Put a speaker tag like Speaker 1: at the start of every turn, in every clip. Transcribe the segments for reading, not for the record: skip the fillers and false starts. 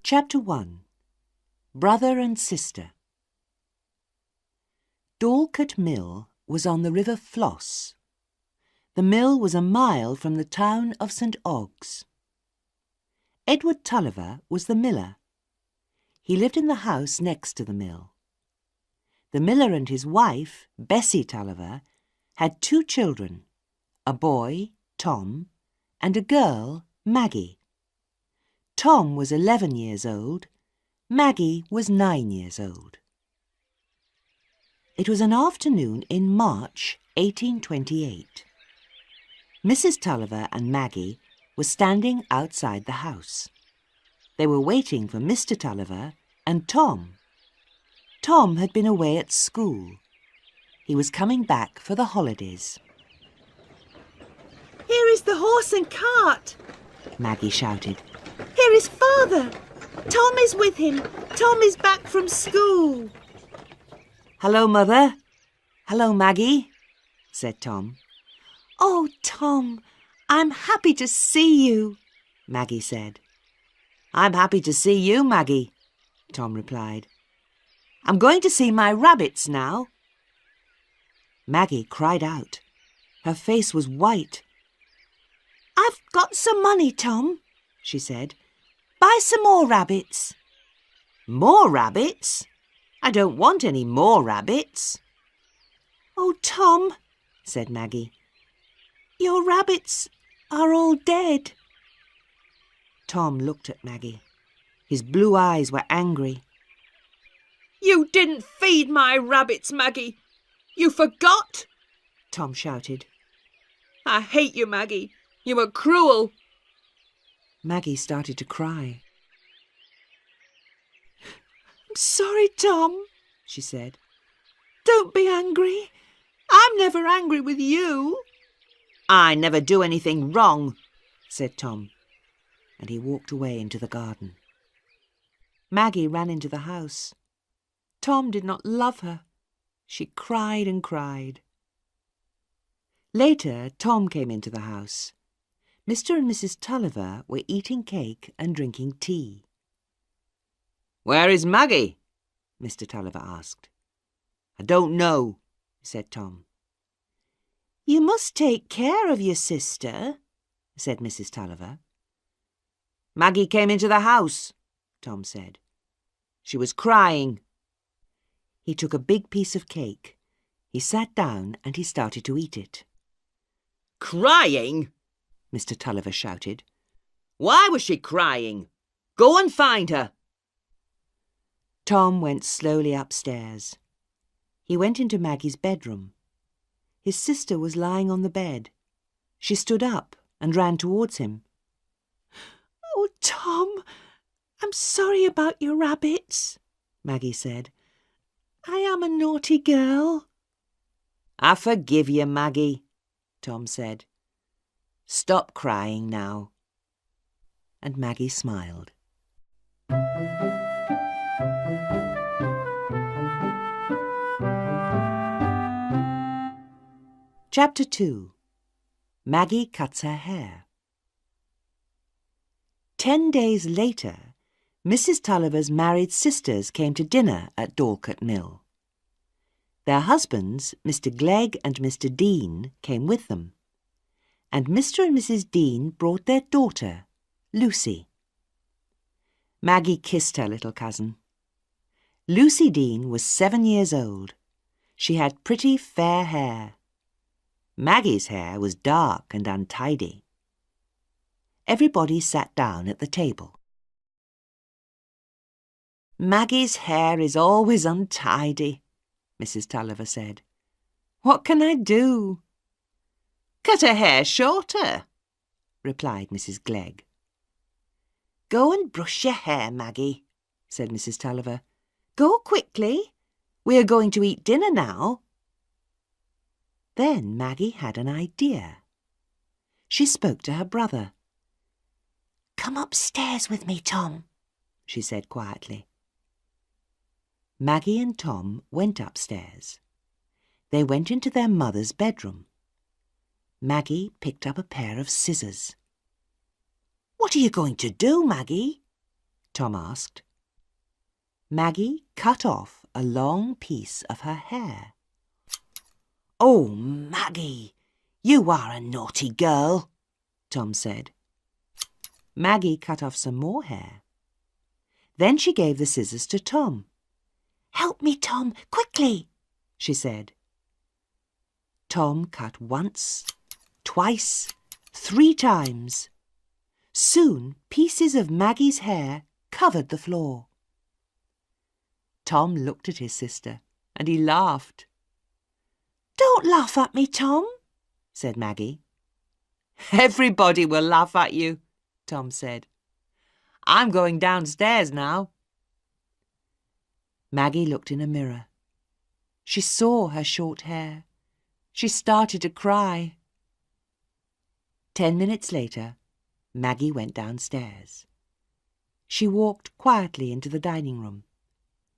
Speaker 1: Chapter 1. Brother and Sister. Dorlcote Mill was on the river Floss. The mill was a mile from the town of St. Ogg's. Edward Tulliver was the miller. He lived in the house next to the mill. The miller and his wife, Bessie Tulliver, had 2 children, a boy, Tom, and a girl, Maggie. Tom was 11 years old. Maggie was 9 years old. It was an afternoon in March 1828. Mrs. Tulliver and Maggie were standing outside the house. They were waiting for Mr. Tulliver and Tom. Tom had been away at school. He was coming back for the holidays.
Speaker 2: "Here is the horse and cart,"
Speaker 1: Maggie shouted.
Speaker 2: "Here is father. Tom is with him. Tom is back from school."
Speaker 1: "Hello, Mother. Hello, Maggie," said Tom.
Speaker 2: "Oh, Tom, I'm happy to see you,"
Speaker 1: Maggie said. "I'm happy to see you, Maggie," Tom replied. "I'm going to see my rabbits now." Maggie cried out. Her face was white.
Speaker 2: "I've got some money, Tom," she said. "Buy some more rabbits."
Speaker 1: "More rabbits? I don't want any more rabbits."
Speaker 2: "Oh, Tom,"
Speaker 1: said Maggie.
Speaker 2: "your rabbits are all dead."
Speaker 1: Tom looked at Maggie. His blue eyes were angry.
Speaker 2: "You didn't feed my rabbits, Maggie. You forgot,"
Speaker 1: Tom shouted.
Speaker 2: "I hate you, Maggie. You were cruel."
Speaker 1: Maggie started to cry.
Speaker 2: "I'm sorry, Tom," she said. "Don't be angry. I'm never angry with you."
Speaker 1: "I never do anything wrong," said Tom, and he walked away into the garden. Maggie ran into the house. Tom did not love her. She cried and cried. Later, Tom came into the house. Mr. and Mrs. Tulliver were eating cake and drinking tea. "Where is Maggie?" Mr. Tulliver asked. "I don't know," said Tom.
Speaker 2: "You must take care of your sister," said Mrs. Tulliver.
Speaker 1: "Maggie came into the house," Tom said. "She was crying." He took a big piece of cake. He sat down and he started to eat it. "Crying?" Mr. Tulliver shouted. "Why was she crying? Go and find her." Tom went slowly upstairs. He went into Maggie's bedroom. His sister was lying on the bed. She stood up and ran towards him.
Speaker 2: "Oh, Tom, I'm sorry about your rabbits," Maggie said. "I am a naughty girl."
Speaker 1: "I forgive you, Maggie," Tom said. "Stop crying now." And Maggie smiled. Chapter 2. Maggie cuts her hair. 10 days later, Mrs. Tulliver's married sisters came to dinner at Dorlcote Mill. Their husbands, Mr. Glegg and Mr. Dean, came with them, and Mr. and Mrs. Dean brought their daughter, Lucy. Maggie kissed her little cousin. Lucy Dean was 7 years old. She had pretty fair hair. Maggie's hair was dark and untidy. Everybody sat down at the table. "Maggie's hair is always untidy," Mrs. Tulliver said. "What can I do?" "Cut her hair shorter," replied Mrs. Glegg. "Go and brush your hair, Maggie," said Mrs. Tulliver. "Go quickly. We are going to eat dinner now." Then Maggie had an idea. She spoke to her brother. "Come upstairs with me, Tom," she said quietly. Maggie and Tom went upstairs. They went into their mother's bedroom. Maggie picked up a pair of scissors. "What are you going to do, Maggie?" Tom asked. Maggie cut off a long piece of her hair. "Oh, Maggie, you are a naughty girl," Tom said. Maggie cut off some more hair. Then she gave the scissors to Tom. "Help me, Tom, quickly," she said. Tom cut once, twice, 3 times. Soon pieces of Maggie's hair covered the floor. Tom looked at his sister and he laughed. "Don't laugh at me, Tom," said Maggie. "Everybody will laugh at you," Tom said. "I'm going downstairs now." Maggie looked in a mirror. She saw her short hair. She started to cry. 10 minutes later, Maggie went downstairs. She walked quietly into the dining room.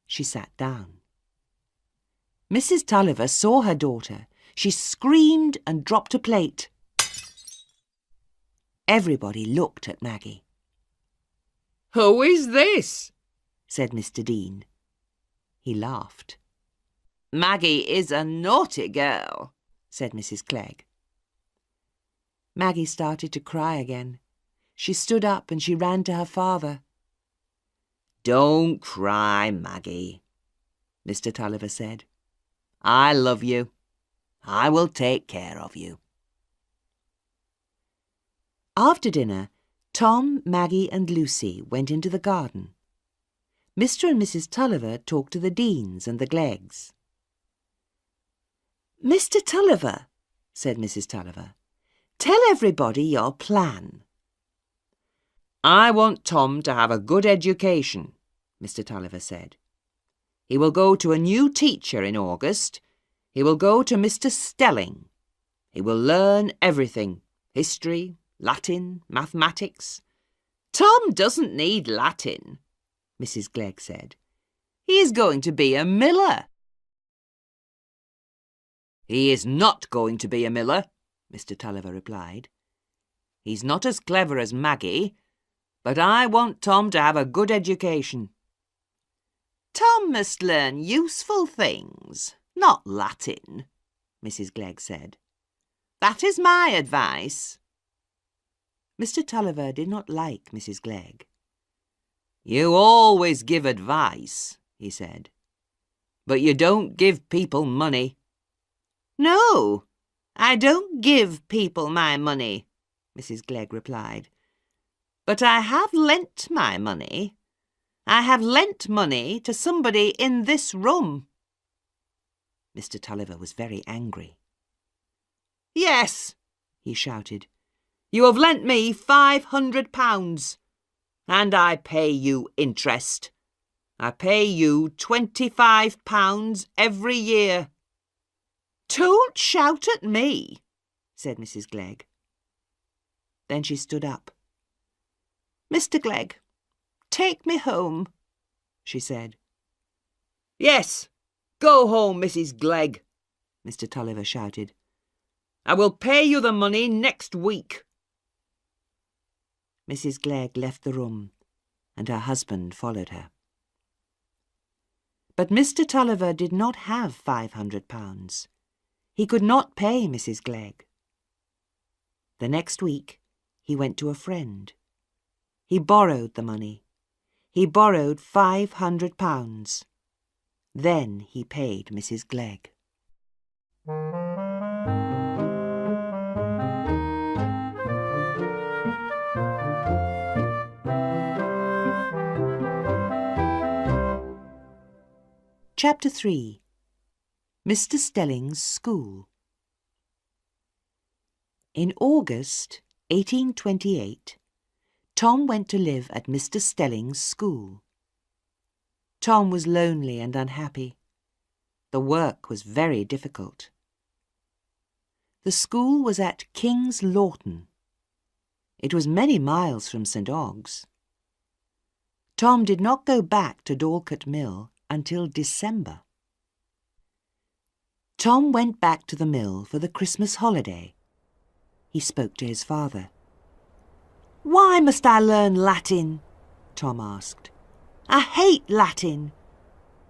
Speaker 1: She sat down. Mrs. Tulliver saw her daughter. She screamed and dropped a plate. Everybody looked at Maggie.
Speaker 3: "Who is this?"
Speaker 1: said Mr. Dean. He laughed. "Maggie is a naughty girl," said Mrs. Clegg. Maggie started to cry again. She stood up and she ran to her father. "Don't cry, Maggie," Mr. Tulliver said. "I love you. I will take care of you." After dinner, Tom, Maggie and Lucy went into the garden. Mr. and Mrs. Tulliver talked to the Deans and the Gleggs. "Mr. Tulliver," said Mrs. Tulliver, "tell everybody your plan." "I want Tom to have a good education," Mr. Tulliver said. "He will go to a new teacher in August. He will go to Mr. Stelling. He will learn everything, history, Latin, mathematics." "Tom doesn't need Latin," Mrs. Glegg said. "He is going to be a miller." "He is not going to be a miller," Mr. Tulliver replied. "He's not as clever as Maggie, but I want Tom to have a good education." "Tom must learn useful things, not Latin," Mrs. Glegg said. "That is my advice." Mr. Tulliver did not like Mrs. Glegg. "You always give advice," he said, "but you don't give people money." "No, I don't give people my money," Mrs. Glegg replied. "But I have lent my money. I have lent money to somebody in this room." Mr. Tulliver was very angry. "Yes," he shouted, "you have lent me £500, and I pay you interest. I pay you £25 every year." "Don't shout at me," said Mrs. Glegg. Then she stood up. "Mr. Glegg, take me home," she said. "Yes, go home, Mrs. Glegg," Mr. Tulliver shouted. "I will pay you the money next week." Mrs. Glegg left the room, and her husband followed her. But Mr. Tulliver did not have £500. He could not pay Mrs. Glegg. The next week, he went to a friend. He borrowed the money. He borrowed £500. Then he paid Mrs. Glegg. Chapter 3. Mr. Stelling's School. In August 1828, Tom went to live at Mr. Stelling's school. Tom was lonely and unhappy. The work was very difficult. The school was at King's Lorton. It was many miles from St. Ogg's. Tom did not go back to Dorlcote Mill until December. Tom went back to the mill for the Christmas holiday. He spoke to his father. "Why must I learn Latin?" Tom asked. I hate Latin.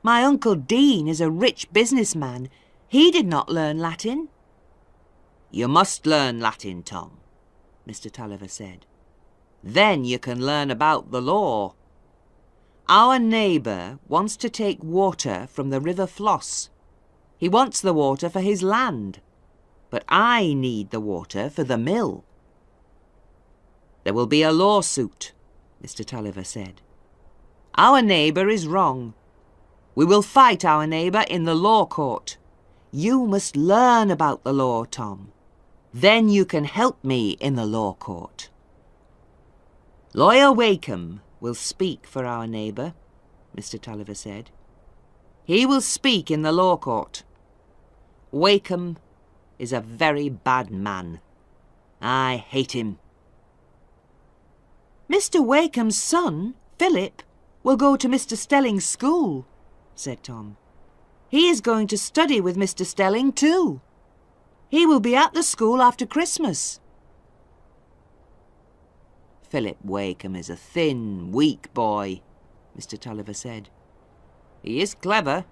Speaker 1: My Uncle Dean is a rich businessman. He did not learn Latin. You must learn Latin, Tom, Mr. Tulliver said. Then you can learn about the law. Our neighbour wants to take water from the river Floss. He wants the water for his land, but I need the water for the mill. There will be a lawsuit, Mr. Tulliver said. Our neighbour is wrong. We will fight our neighbour in the law court. You must learn about the law, Tom. Then you can help me in the law court. Lawyer Wakeham will speak for our neighbour, Mr. Tulliver said. He will speak in the law court. Wakeham is a very bad man. I hate him. Mr. Wakeham's son, Philip, will go to Mr. Stelling's school, said Tom. He is going to study with Mr. Stelling too. He will be at the school after Christmas. Philip Wakeham is a thin, weak boy, Mr. Tulliver said. He is clever,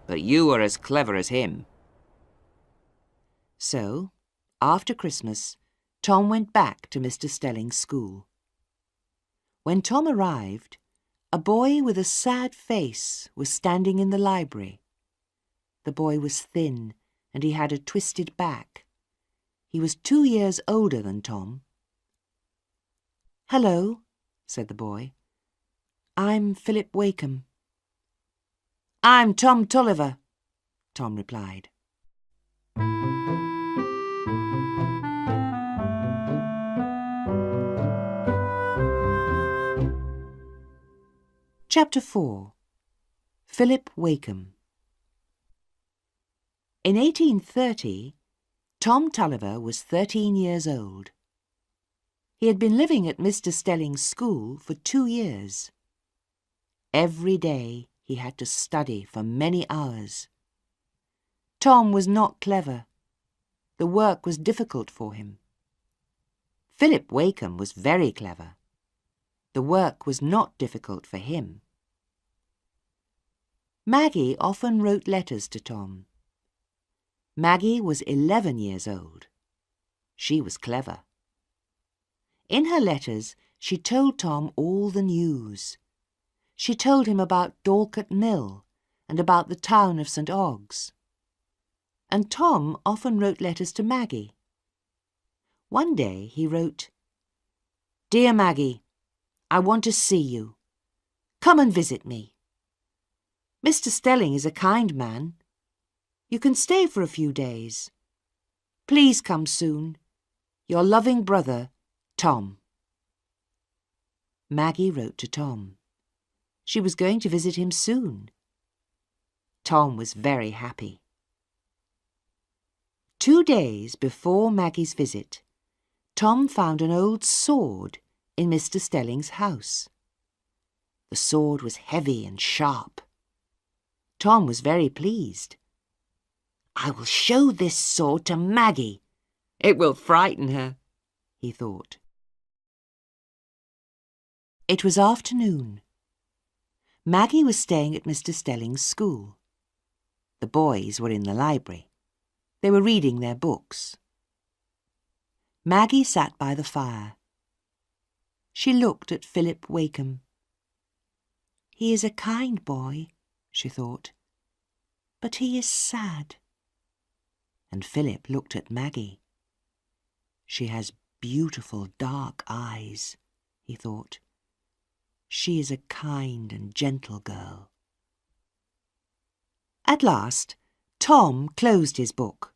Speaker 1: but you are as clever as him. So, after Christmas, Tom went back to Mr. Stelling's school. When Tom arrived, a boy with a sad face was standing in the library. The boy was thin and he had a twisted back. He was 2 years older than Tom. Hello, said the boy. I'm Philip Wakeham. I'm Tom Tulliver, Tom replied. Chapter 4. Philip Wakeham. In 1830, Tom Tulliver was 13 years old. He had been living at Mr. Stelling's school for 2 years. Every day he had to study for many hours. Tom was not clever. The work was difficult for him. Philip Wakeham was very clever. The work was not difficult for him. Maggie often wrote letters to Tom. Maggie was 11 years old. She was clever. In her letters, she told Tom all the news. She told him about Dorset Mill and about the town of St. Ogg's. And Tom often wrote letters to Maggie. One day he wrote, Dear Maggie, I want to see you. Come and visit me. Mr. Stelling is a kind man. You can stay for a few days. Please come soon. Your loving brother, Tom. Maggie wrote to Tom. She was going to visit him soon. Tom was very happy. 2 days before Maggie's visit, Tom found an old sword in Mr. Stelling's house. The sword was heavy and sharp. Tom was very pleased. I will show this sword to Maggie. It will frighten her, he thought. It was afternoon. Maggie was staying at Mr. Stelling's school. The boys were in the library. They were reading their books. Maggie sat by the fire. She looked at Philip Wakeham. He is a kind boy, she thought, but he is sad. And Philip looked at Maggie. She has beautiful dark eyes, he thought. She is a kind and gentle girl. At last, Tom closed his book.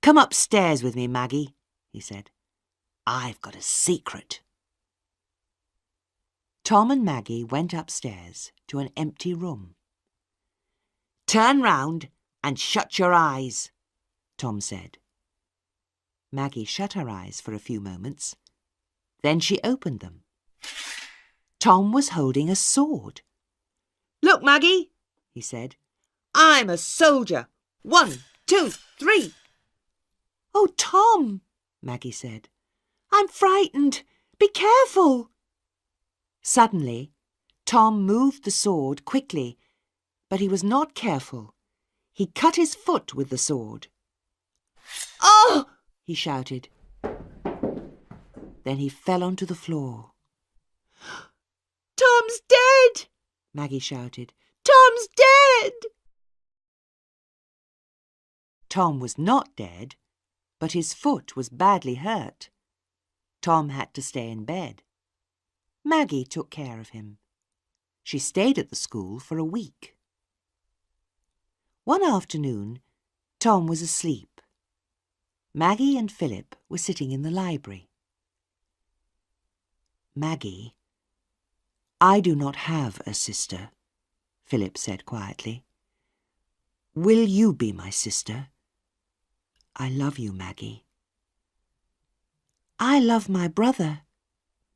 Speaker 1: Come upstairs with me, Maggie, he said. I've got a secret. Tom and Maggie went upstairs to an empty room. Turn round and shut your eyes, Tom said. Maggie shut her eyes for a few moments. Then she opened them. Tom was holding a sword. Look, Maggie, he said. I'm a soldier. 1, 2, 3. Oh, Tom, Maggie said. I'm frightened. Be careful. Suddenly, Tom moved the sword quickly, but he was not careful. He cut his foot with the sword.
Speaker 2: Oh!
Speaker 1: He shouted. Then he fell onto the floor.
Speaker 2: Tom's dead!
Speaker 1: Maggie shouted.
Speaker 2: Tom's dead!
Speaker 1: Tom was not dead, but his foot was badly hurt. Tom had to stay in bed. Maggie took care of him. She stayed at the school for a week. One afternoon, Tom was asleep. Maggie and Philip were sitting in the library. Maggie, I do not have a sister, Philip said quietly. Will you be my sister? I love you, Maggie. I love my brother,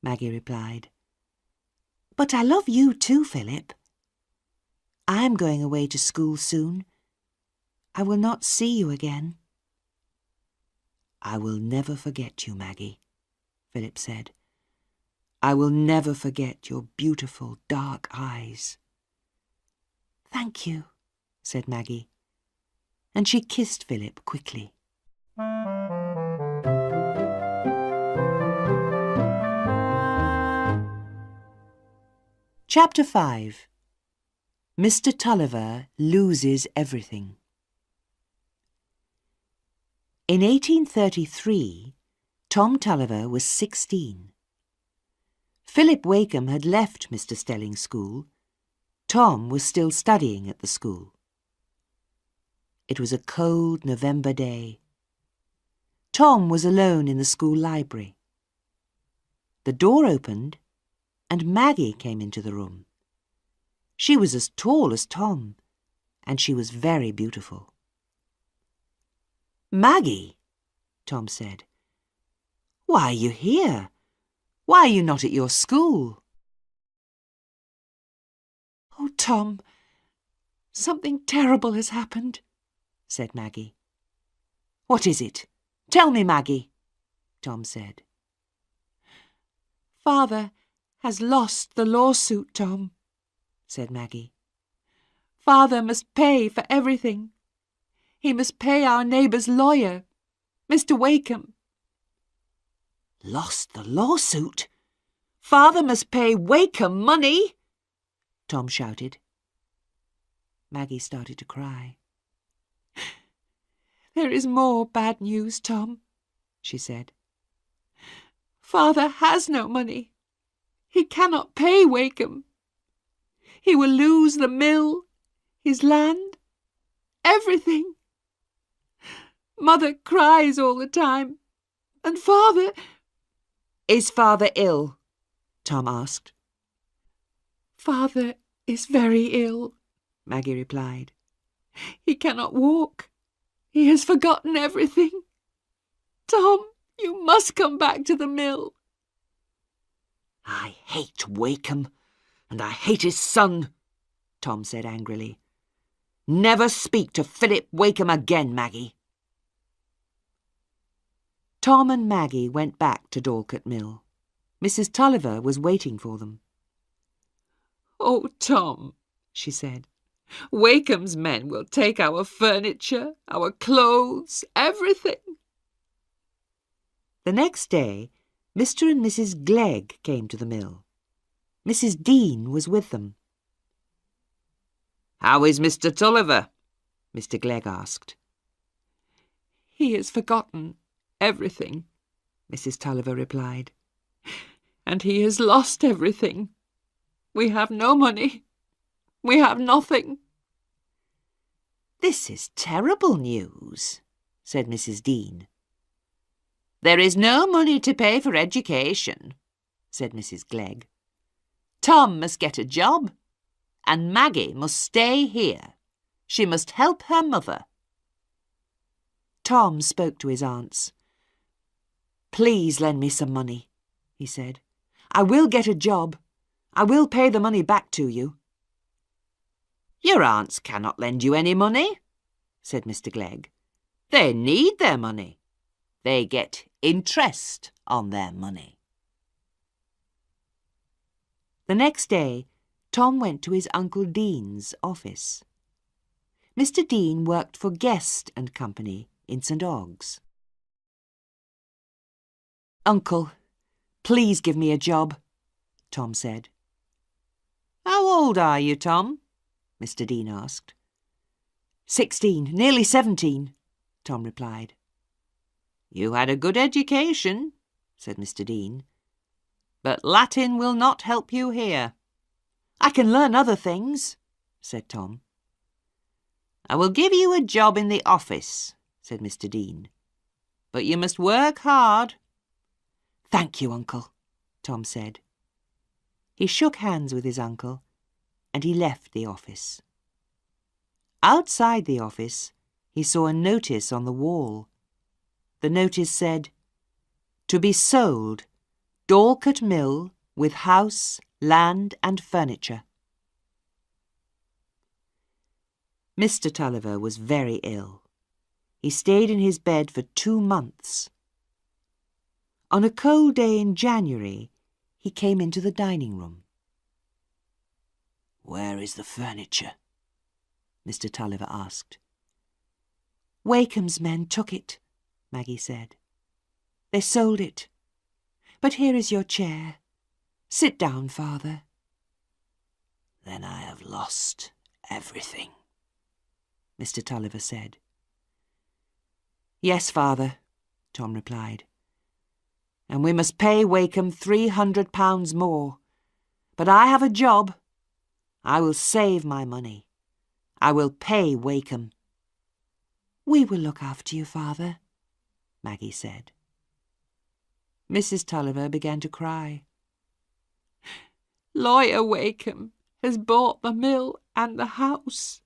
Speaker 1: Maggie replied. But I love you too, Philip. I am going away to school soon. I will not see you again. I will never forget you, Maggie, Philip said. I will never forget your beautiful dark eyes. Thank you, said Maggie, and she kissed Philip quickly. Chapter 5. Mr. Tulliver Loses Everything. In 1833, Tom Tulliver was 16. Philip Wakem had left Mr. Stelling's school. Tom was still studying at the school. It was a cold November day. Tom was alone in the school library. The door opened, and Maggie came into the room. She was as tall as Tom, and she was very beautiful. Maggie, Tom said, why are you here? Why are you not at your school?
Speaker 2: Oh, Tom, something terrible has happened, said Maggie.
Speaker 1: What is it? Tell me, Maggie, Tom said.
Speaker 2: Father has lost the lawsuit, Tom, said Maggie. Father must pay for everything. He must pay our neighbour's lawyer, Mr. Wakem.
Speaker 1: Lost the lawsuit? Father must pay Wakem money? Tom shouted. Maggie started to cry.
Speaker 2: There is more bad news, Tom, she said. Father has no money. He cannot pay Wakem. He will lose the mill, his land, everything. Mother cries all the time, and Father...
Speaker 1: Is Father ill? Tom asked.
Speaker 2: Father is very ill, Maggie replied. He cannot walk. He has forgotten everything. Tom, you must come back to the mill.
Speaker 1: I hate Wakem, and I hate his son, Tom said angrily. Never speak to Philip Wakem again, Maggie. Tom and Maggie went back to Dorset Mill. Mrs. Tulliver was waiting for them.
Speaker 2: Oh, Tom, she said, Wakem's men will take our furniture, our clothes, everything.
Speaker 1: The next day, Mr. and Mrs. Glegg came to the mill. Mrs. Dean was with them.
Speaker 3: How is Mr. Tulliver?
Speaker 1: Mr. Glegg asked.
Speaker 2: He has forgotten everything, Mrs. Tulliver replied. And he has lost everything. We have no money. We have nothing.
Speaker 1: This is terrible news, said Mrs. Dean. There is no money to pay for education, said Mrs. Glegg. Tom must get a job, and Maggie must stay here. She must help her mother. Tom spoke to his aunts. Please lend me some money, he said. I will get a job. I will pay the money back to you. Your aunts cannot lend you any money, said Mr. Glegg. They need their money. They get interest on their money. The next day, Tom went to his Uncle Dean's office. Mr. Dean worked for Guest and Company in St. Ogg's. "Uncle, please give me a job," Tom said. "How old are you, Tom?" Mr. Dean asked. 16, nearly 17, Tom replied. "You had a good education," said Mr. Dean, "but Latin will not help you here." "I can learn other things," said Tom. "I will give you a job in the office," said Mr. Dean, "but you must work hard." "Thank you, Uncle," Tom said. He shook hands with his uncle and he left the office. Outside the office, he saw a notice on the wall. The notice said, "To be sold, Dorlcote Mill with house, land and furniture." Mr. Tulliver was very ill. He stayed in his bed for 2 months. On a cold day in January, he came into the dining room. "Where is the furniture?" Mr. Tulliver asked. "Wakem's men took it," Maggie said. "They sold it. But here is your chair. Sit down, Father." "Then I have lost everything," Mr. Tulliver said. "Yes, Father," Tom replied. "And we must pay Wakem £300 more. But I have a job. I will save my money. I will pay Wakem." "We will look after you, Father," Maggie said. Mrs. Tulliver began to cry.
Speaker 2: "Lawyer Wakem has bought the mill and the house,"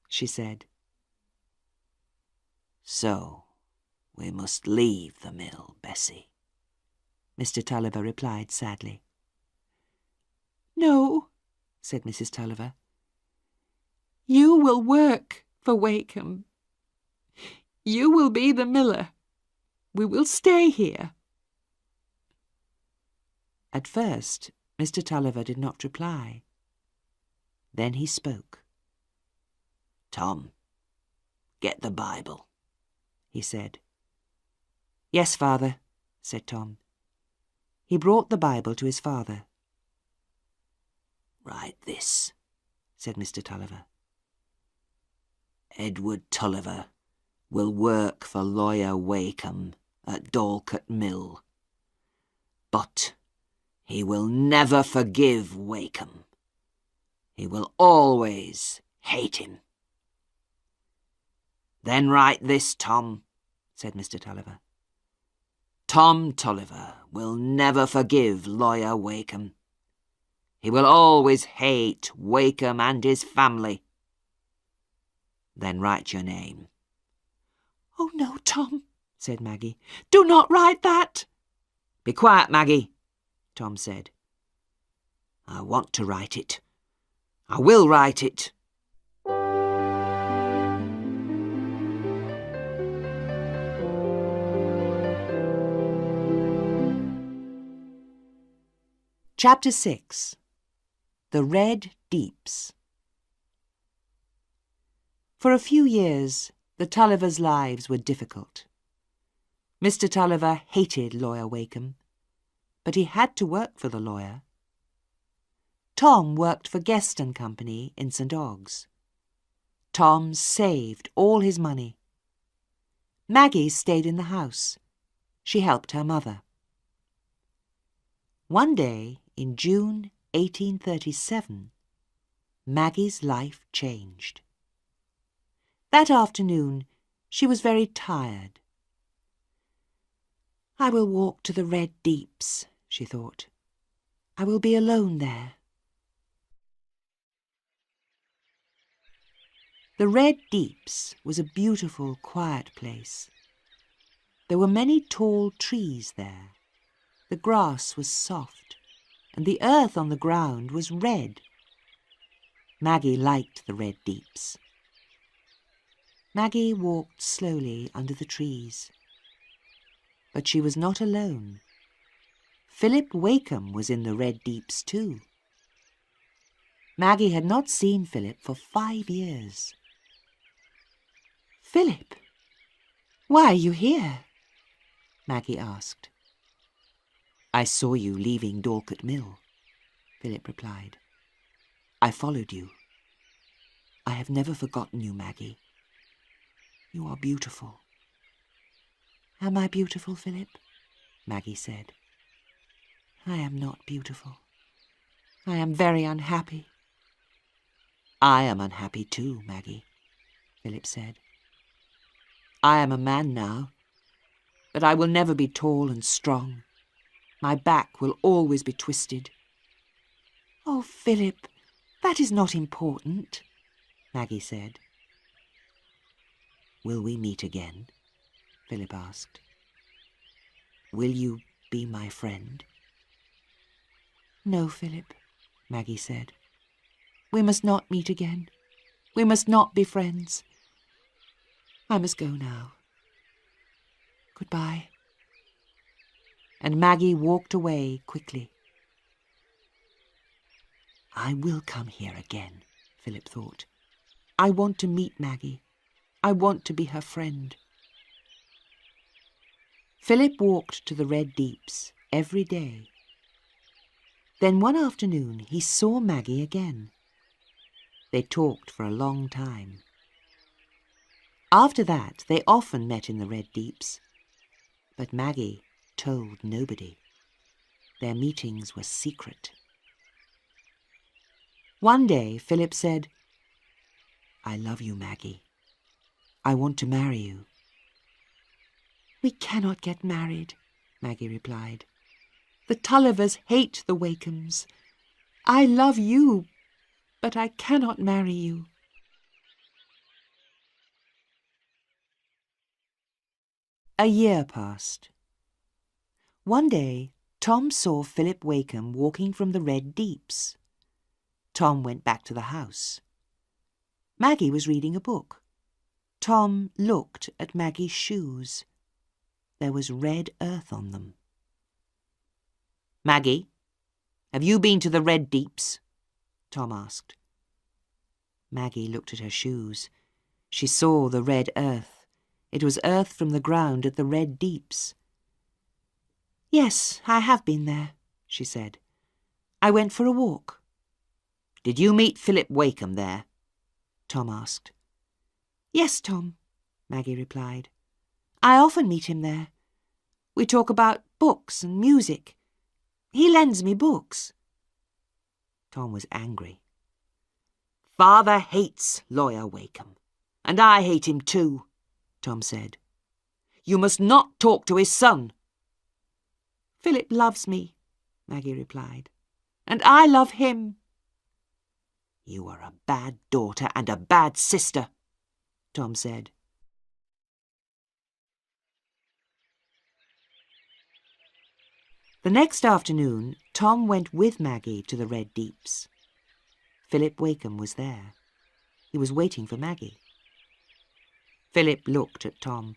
Speaker 2: she said.
Speaker 1: "So we must leave the mill, Bessie," Mr. Tulliver replied sadly.
Speaker 2: "No," said Mrs. Tulliver. "You will work for Wakem. You will be the miller. We will stay here."
Speaker 1: At first, Mr. Tulliver did not reply. Then he spoke. "Tom, get the Bible," he said. "Yes, Father," said Tom. He brought the Bible to his father. "Write this," said Mr. Tulliver. "Edward Tulliver will work for Lawyer Wakem at Dorlcote Mill. But he will never forgive Wakem. He will always hate him." "Then write this, Tom," said Mr. Tulliver. "Tom Tulliver will never forgive Lawyer Wakem. He will always hate Wakem and his family." "Then write your name."
Speaker 2: "Oh, no, Tom," said Maggie. "Do not write that."
Speaker 1: "Be quiet, Maggie," Tom said. "I want to write it. I will write it." Chapter 6. The Red Deeps. For a few years, the Tullivers' lives were difficult. Mr. Tulliver hated Lawyer Wakem, but he had to work for the lawyer. Tom worked for Guest and Company in St. Ogg's. Tom saved all his money. Maggie stayed in the house. She helped her mother. One day, in June 1837, Maggie's life changed. That afternoon, she was very tired. "I will walk to the Red Deeps," she thought. "I will be alone there." The Red Deeps was a beautiful, quiet place. There were many tall trees there. The grass was soft, and the earth on the ground was red. Maggie liked the Red Deeps. Maggie walked slowly under the trees. But she was not alone. Philip Wakem was in the Red Deeps too. Maggie had not seen Philip for 5 years. "Philip, why are you here?" Maggie asked. "I saw you leaving Dorset Mill," Philip replied. "I followed you. I have never forgotten you, Maggie. You are beautiful." "Am I beautiful, Philip?" Maggie said. "I am not beautiful. I am very unhappy." "I am unhappy too, Maggie," Philip said. "I am a man now, but I will never be tall and strong. My back will always be twisted." "Oh, Philip, that is not important," Maggie said. "Will we meet again?" Philip asked. "Will you be my friend?" "No, Philip," Maggie said. "We must not meet again. We must not be friends. I must go now. Goodbye." And Maggie walked away quickly. "I will come here again," Philip thought. "I want to meet Maggie. I want to be her friend." Philip walked to the Red Deeps every day. Then one afternoon he saw Maggie again. They talked for a long time. After that they often met in the Red Deeps, but Maggie told nobody. Their meetings were secret. One day Philip said, "I love you, Maggie. I want to marry you." "We cannot get married," Maggie replied. "The Tullivers hate the Wakems. I love you, but I cannot marry you." A year passed. One day Tom saw Philip Wakem walking from the Red Deeps. Tom went back to the house. Maggie was reading a book. Tom looked at Maggie's shoes. There was red earth on them. "Maggie, have you been to the Red Deeps?" Tom asked. Maggie looked at her shoes. She saw the red earth. It was earth from the ground at the Red Deeps. "Yes, I have been there," she said. "I went for a walk." "Did you meet Philip Wakem there?" Tom asked. "Yes, Tom," Maggie replied. "I often meet him there. We talk about books and music. He lends me books." Tom was angry. "Father hates Lawyer Wakem, and I hate him too," Tom said. "You must not talk to his son." "Philip loves me," Maggie replied, "and I love him." "You are a bad daughter and a bad sister," Tom said. The next afternoon, Tom went with Maggie to the Red Deeps. Philip Wakem was there. He was waiting for Maggie. Philip looked at Tom.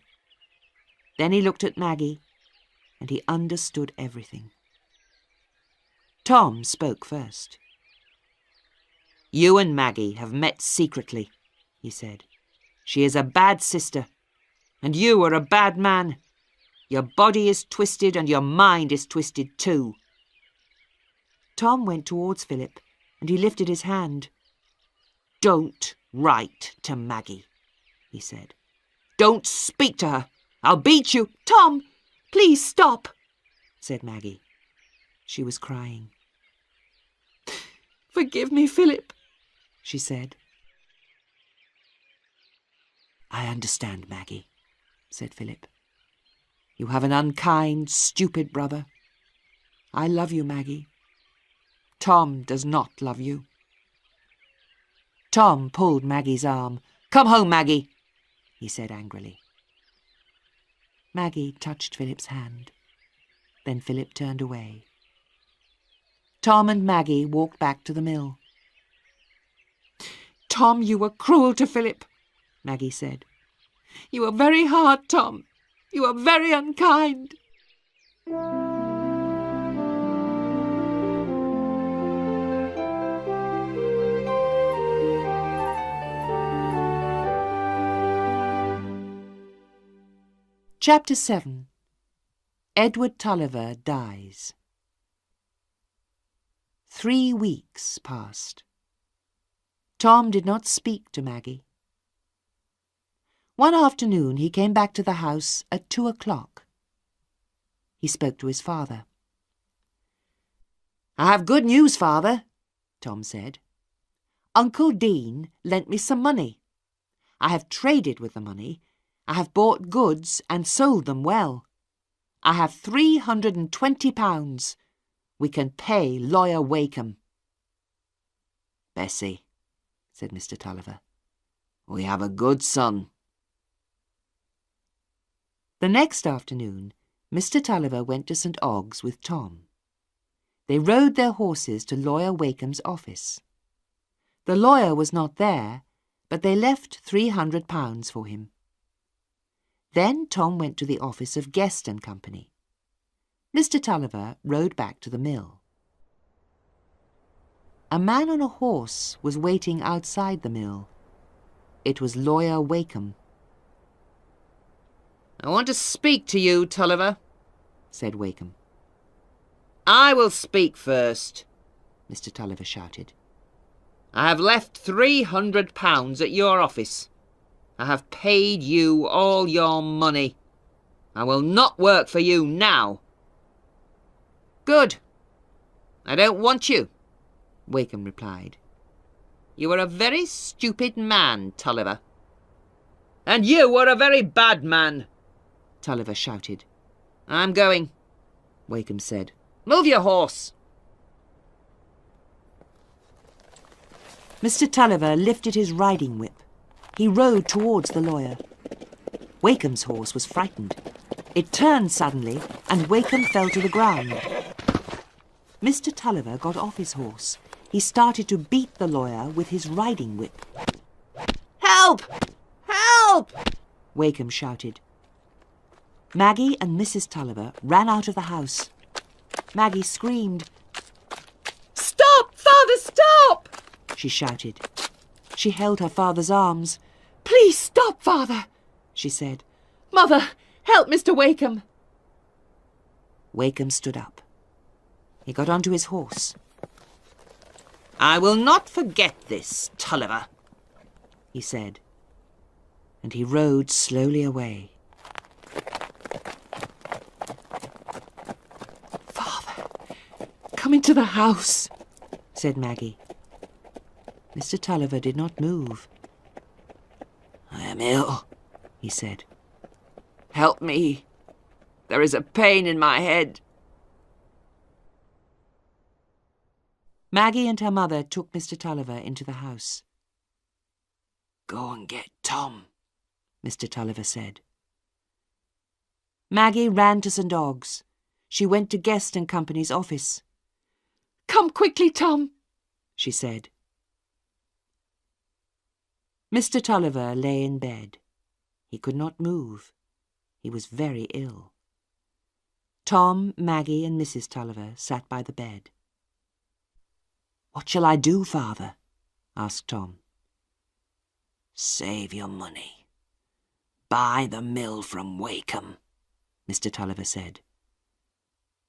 Speaker 1: Then he looked at Maggie, and he understood everything. Tom spoke first. "You and Maggie have met secretly," he said. "She is a bad sister, and you are a bad man. Your body is twisted and your mind is twisted too." Tom went towards Philip, and he lifted his hand. "Don't write to Maggie," he said. "Don't speak to her. I'll beat you."
Speaker 2: "Tom, please stop,"
Speaker 1: said Maggie. She was crying.
Speaker 2: "Forgive me, Philip," she said.
Speaker 1: "I understand, Maggie," said Philip. "You have an unkind, stupid brother. I love you, Maggie. Tom does not love you." Tom pulled Maggie's arm. "Come home, Maggie," he said angrily. Maggie touched Philip's hand. Then Philip turned away. Tom and Maggie walked back to the mill.
Speaker 2: "Tom, you were cruel to Philip," Maggie said. "You were very hard, Tom. You are very unkind."
Speaker 1: Chapter 7. Edward Tulliver dies. 3 weeks passed. Tom did not speak to Maggie. One afternoon he came back to the house at 2 o'clock. He spoke to his father. "I have good news, Father," Tom said. "Uncle Dean lent me some money. I have traded with the money. I have bought goods and sold them well. I have £320. We can pay Lawyer Wakeham." "Bessie," said Mr. Tulliver, "we have a good son." The next afternoon, Mr. Tulliver went to St. Ogg's with Tom. They rode their horses to Lawyer Wakeham's office. The lawyer was not there, but they left £300 for him. Then Tom went to the office of Guest and Company. Mr. Tulliver rode back to the mill. A man on a horse was waiting outside the mill. It was Lawyer Wakeham.
Speaker 3: "I want to speak to you, Tulliver,"
Speaker 1: said Wakeham.
Speaker 3: "I will speak first,"
Speaker 1: Mr. Tulliver shouted.
Speaker 3: "I have left £300 at your office. I have paid you all your money. I will not work for you now." "Good. I don't want you," Wakeham replied. "You are a very stupid man, Tulliver." "And you are a very bad man," Tulliver shouted. "I'm going," Wakeham said. "Move your horse."
Speaker 1: Mr. Tulliver lifted his riding whip. He rode towards the lawyer. Wakeham's horse was frightened. It turned suddenly, and Wakeham fell to the ground. Mr. Tulliver got off his horse. He started to beat the lawyer with his riding whip.
Speaker 3: "Help! Help!"
Speaker 1: Wakeham shouted. Maggie and Mrs. Tulliver ran out of the house. Maggie screamed.
Speaker 2: "Stop, Father, stop!"
Speaker 1: she shouted. She held her father's arms.
Speaker 2: "Please stop, Father," she said. "Mother, help Mr. Wakeham."
Speaker 1: Wakeham stood up. He got onto his horse.
Speaker 3: "I will not forget this, Tulliver,"
Speaker 1: he said, and he rode slowly away.
Speaker 2: "Father, come into the house,"
Speaker 1: said Maggie. Mr. Tulliver did not move.
Speaker 3: "I am ill,"
Speaker 1: he said.
Speaker 3: "Help me. There is a pain in my head."
Speaker 1: Maggie and her mother took Mr. Tulliver into the house.
Speaker 3: "Go and get Tom,"
Speaker 1: Mr. Tulliver said. Maggie ran to St. Ogg's. She went to Guest and Company's office.
Speaker 2: "Come quickly, Tom,"
Speaker 1: she said. Mr. Tulliver lay in bed. He could not move. He was very ill. Tom, Maggie and Mrs. Tulliver sat by the bed. "What shall I do, Father?" asked Tom.
Speaker 3: "Save your money. Buy the mill from Wakeham,"
Speaker 1: Mr. Tulliver said.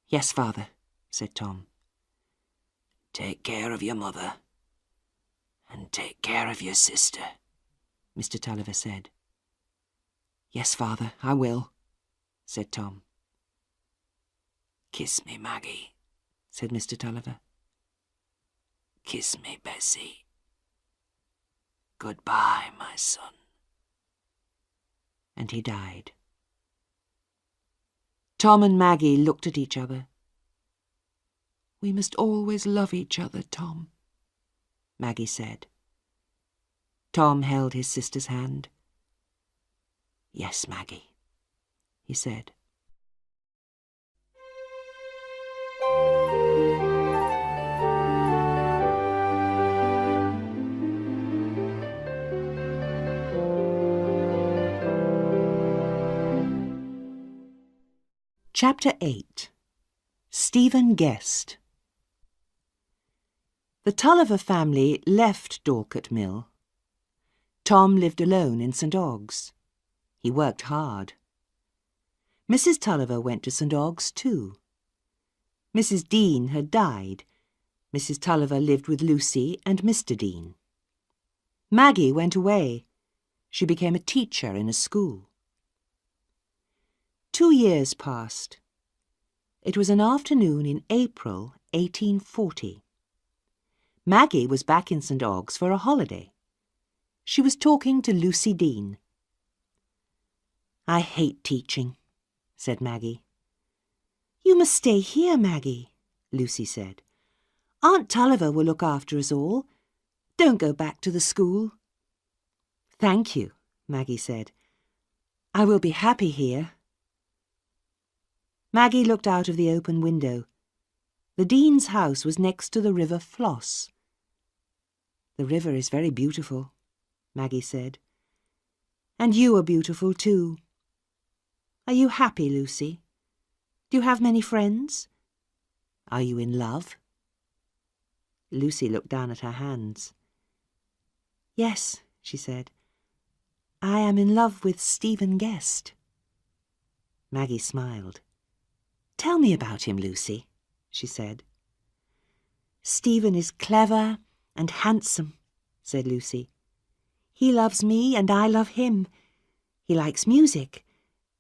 Speaker 1: "Yes, Father," said Tom.
Speaker 3: "Take care of your mother, and take care of your sister,"
Speaker 1: Mr. Tulliver said. "Yes, Father, I will," said Tom.
Speaker 3: "Kiss me, Maggie,"
Speaker 1: said Mr. Tulliver.
Speaker 3: "Kiss me, Bessie. Goodbye, my son."
Speaker 1: And he died. Tom and Maggie looked at each other.
Speaker 2: "We must always love each other, Tom,"
Speaker 1: Maggie said. Tom held his sister's hand. "Yes, Maggie," he said. Chapter 8. Stephen Guest. The Tulliver family left Dorset Mill. Tom lived alone in St. Ogg's. He worked hard. Mrs. Tulliver went to St. Ogg's too. Mrs. Dean had died. Mrs. Tulliver lived with Lucy and Mr. Dean. Maggie went away. She became a teacher in a school. 2 years passed. It was an afternoon in April 1840. Maggie was back in St. Ogg's for a holiday. She was talking to Lucy Dean. "I hate teaching," said Maggie. "You must stay here, Maggie," Lucy said. "Aunt Tulliver will look after us all. Don't go back to the school." "Thank you," Maggie said. "I will be happy here." Maggie looked out of the open window. The Dean's house was next to the river Floss. "The river is very beautiful," Maggie said. "And you are beautiful too. Are you happy, Lucy? Do you have many friends? Are you in love?" Lucy looked down at her hands. "Yes," she said. "I am in love with Stephen Guest." Maggie smiled. "Tell me about him, Lucy," she said. "Stephen is clever and handsome," said Lucy. "He loves me and I love him. He likes music.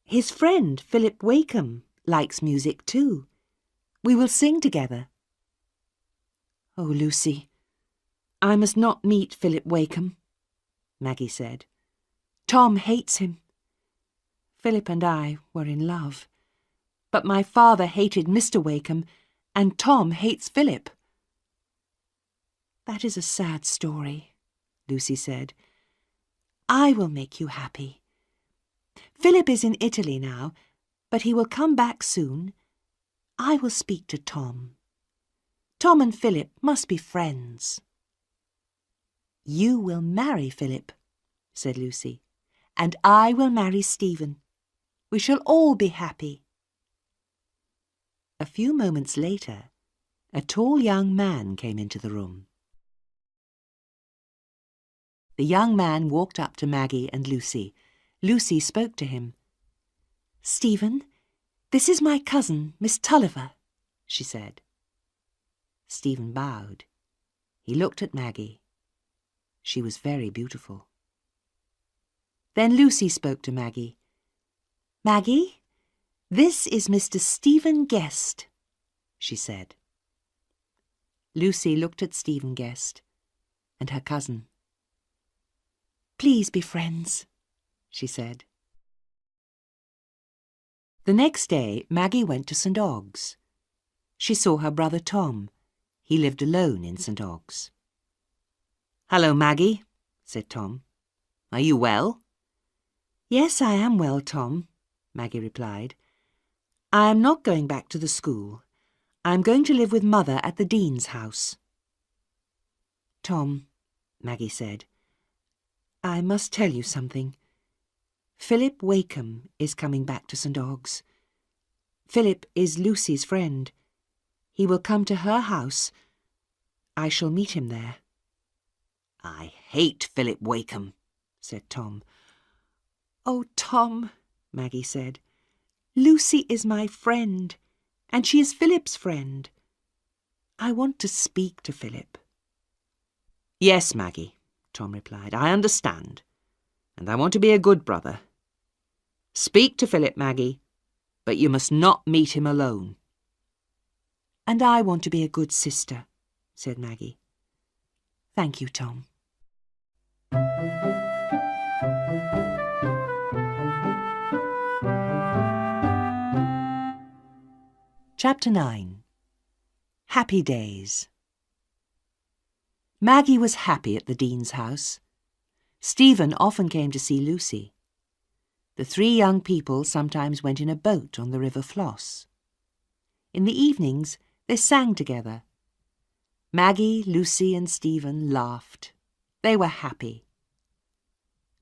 Speaker 1: His friend, Philip Wakeham, likes music too. We will sing together." "Oh, Lucy, I must not meet Philip Wakeham," Maggie said. "Tom hates him. Philip and I were in love, but my father hated Mr. Wakeham, and Tom hates Philip." "That is a sad story," Lucy said. "I will make you happy. Philip is in Italy now, but he will come back soon. I will speak to Tom. Tom and Philip must be friends." "You will marry Philip," said Lucy, "and I will marry Stephen. We shall all be happy." A few moments later, a tall young man came into the room. The young man walked up to Maggie and Lucy. Lucy spoke to him. "Stephen, this is my cousin, Miss Tulliver," she said. Stephen bowed. He looked at Maggie. She was very beautiful. Then Lucy spoke to Maggie. "Maggie, this is Mr. Stephen Guest," she said. Lucy looked at Stephen Guest and her cousin. "Please be friends," she said. The next day, Maggie went to St. Ogg's. She saw her brother Tom. He lived alone in St. Ogg's. "Hello, Maggie," said Tom. "Are you well?" "Yes, I am well, Tom," Maggie replied. "I am not going back to the school. I am going to live with Mother at the Dean's house." "Tom," Maggie said, "I must tell you something. Philip Wakeham is coming back to St. Ogg's. Philip is Lucy's friend. He will come to her house. I shall meet him there." "I hate Philip Wakeham," said Tom. "Oh, Tom," Maggie said, "Lucy is my friend, and she is Philip's friend. I want to speak to Philip." "Yes, Maggie," Tom replied, "I understand, and I want to be a good brother. Speak to Philip, Maggie, but you must not meet him alone." "And I want to be a good sister," said Maggie. "Thank you, Tom." Chapter 9. Happy Days. Maggie was happy at the Dean's house. Stephen often came to see Lucy. The 3 young people sometimes went in a boat on the river Floss. In the evenings, they sang together. Maggie, Lucy and Stephen laughed. They were happy.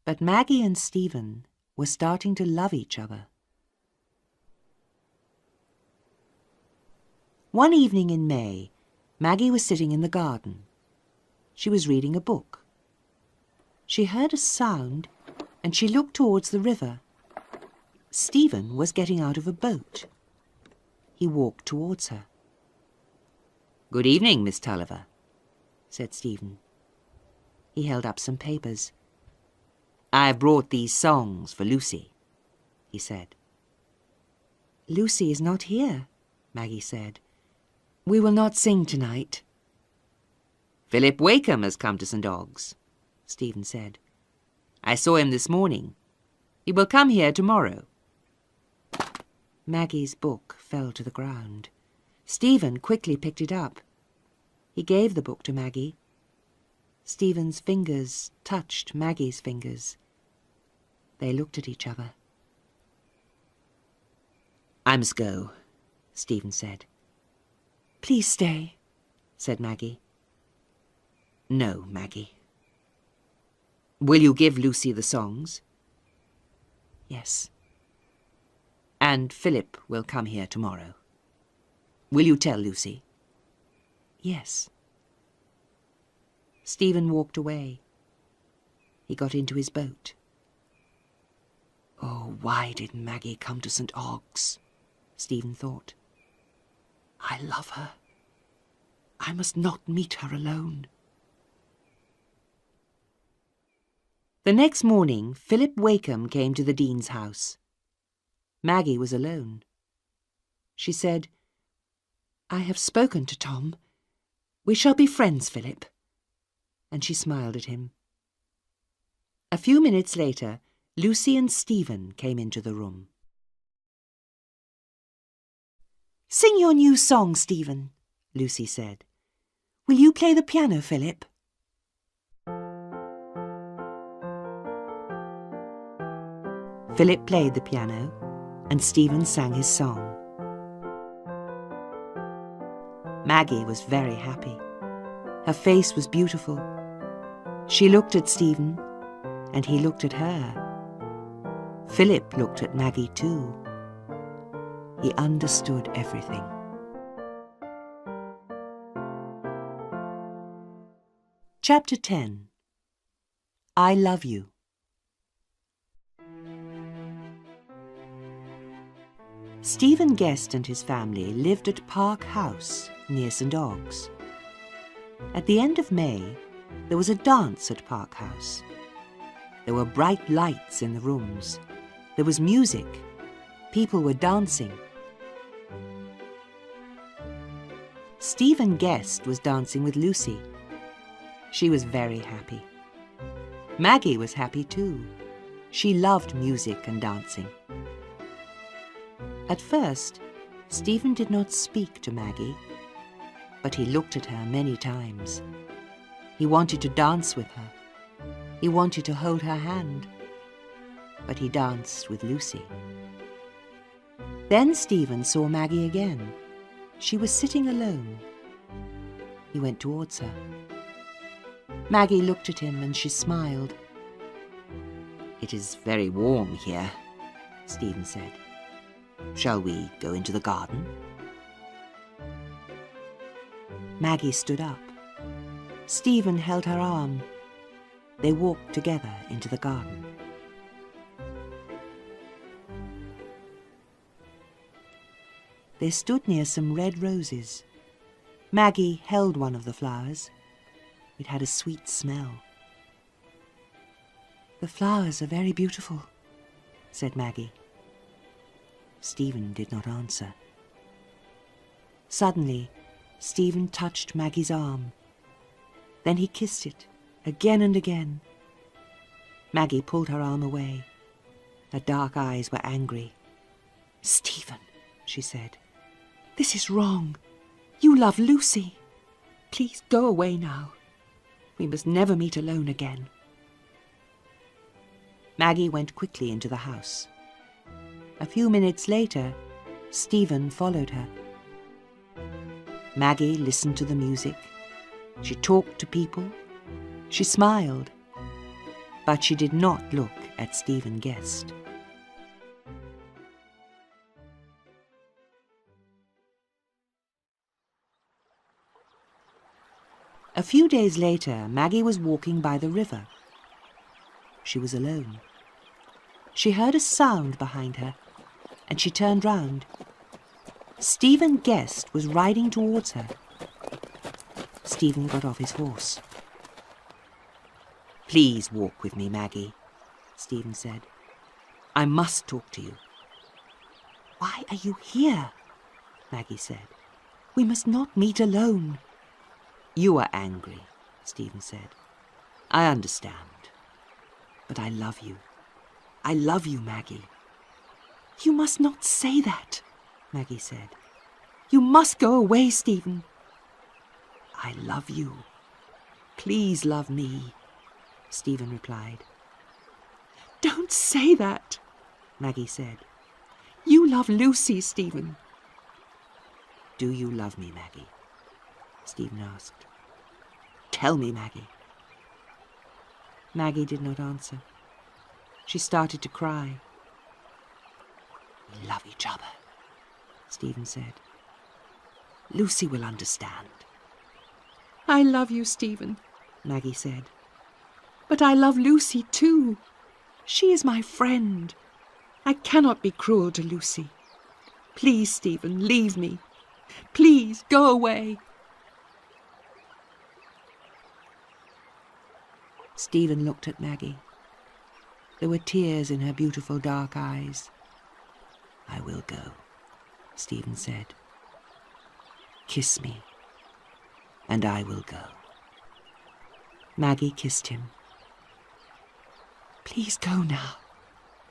Speaker 1: But Maggie and Stephen were starting to love each other. One evening in May, Maggie was sitting in the garden. She was reading a book. She heard a sound and she looked towards the river. Stephen was getting out of a boat. He walked towards her. "Good evening, Miss Tulliver," said Stephen. He held up some papers. "I've brought these songs for Lucy," he said. "Lucy is not here," Maggie said. "We will not sing tonight." "Philip Wakem has come to St. Ogg's," Stephen said. "I saw him this morning. He will come here tomorrow." Maggie's book fell to the ground. Stephen quickly picked it up. He gave the book to Maggie. Stephen's fingers touched Maggie's fingers. They looked at each other. "I must go," Stephen said. "Please stay," said Maggie. "No, Maggie." "Will you give Lucy the songs?" "Yes." "And Philip will come here tomorrow. Will you tell Lucy?" "Yes." Stephen walked away. He got into his boat. Oh, why did Maggie come to St. Ogg's? Stephen thought. I love her. I must not meet her alone. The next morning, Philip Wakem came to the Dean's house. Maggie was alone. She said, "I have spoken to Tom. We shall be friends, Philip." And she smiled at him. A few minutes later, Lucy and Stephen came into the room. "Sing your new song, Stephen," Lucy said. "Will you play the piano, Philip?" Philip played the piano, and Stephen sang his song. Maggie was very happy. Her face was beautiful. She looked at Stephen, and he looked at her. Philip looked at Maggie too. He understood everything. Chapter 10. I Love You. Stephen Guest and his family lived at Park House near St. Ogg's. At the end of May, there was a dance at Park House. There were bright lights in the rooms. There was music. People were dancing. Stephen Guest was dancing with Lucy. She was very happy. Maggie was happy too. She loved music and dancing. At first, Stephen did not speak to Maggie, but he looked at her many times. He wanted to dance with her. He wanted to hold her hand, but he danced with Lucy. Then Stephen saw Maggie again. She was sitting alone. He went towards her. Maggie looked at him and she smiled. "It is very warm here," Stephen said. "Shall we go into the garden?" Maggie stood up. Stephen held her arm. They walked together into the garden. They stood near some red roses. Maggie held one of the flowers. It had a sweet smell. "The flowers are very beautiful," said Maggie. Stephen did not answer. Suddenly, Stephen touched Maggie's arm. Then he kissed it, again and again. Maggie pulled her arm away. Her dark eyes were angry. "Stephen," she said, "this is wrong. You love Lucy. Please go away now. We must never meet alone again." Maggie went quickly into the house. A few minutes later, Stephen followed her. Maggie listened to the music. She talked to people. She smiled. But she did not look at Stephen Guest. A few days later, Maggie was walking by the river. She was alone. She heard a sound behind her, and she turned round. Stephen Guest was riding towards her. Stephen got off his horse. "Please walk with me, Maggie," Stephen said. "I must talk to you." "Why are you here?" Maggie said. "We must not meet alone." "You are angry," Stephen said. "I understand. But I love you. I love you, Maggie." "You must not say that," Maggie said. "You must go away, Stephen." "I love you. Please love me," Stephen replied. "Don't say that," Maggie said. "You love Lucy, Stephen." "Do you love me, Maggie?" Stephen asked. "Tell me, Maggie." Maggie did not answer. She started to cry. "We love each other," Stephen said. "Lucy will understand." "I love you, Stephen," Maggie said. "But I love Lucy too. She is my friend. I cannot be cruel to Lucy. Please, Stephen, leave me. Please, go away." Stephen looked at Maggie. There were tears in her beautiful dark eyes. "I will go," Stephen said. "Kiss me, and I will go." Maggie kissed him. "Please go now,"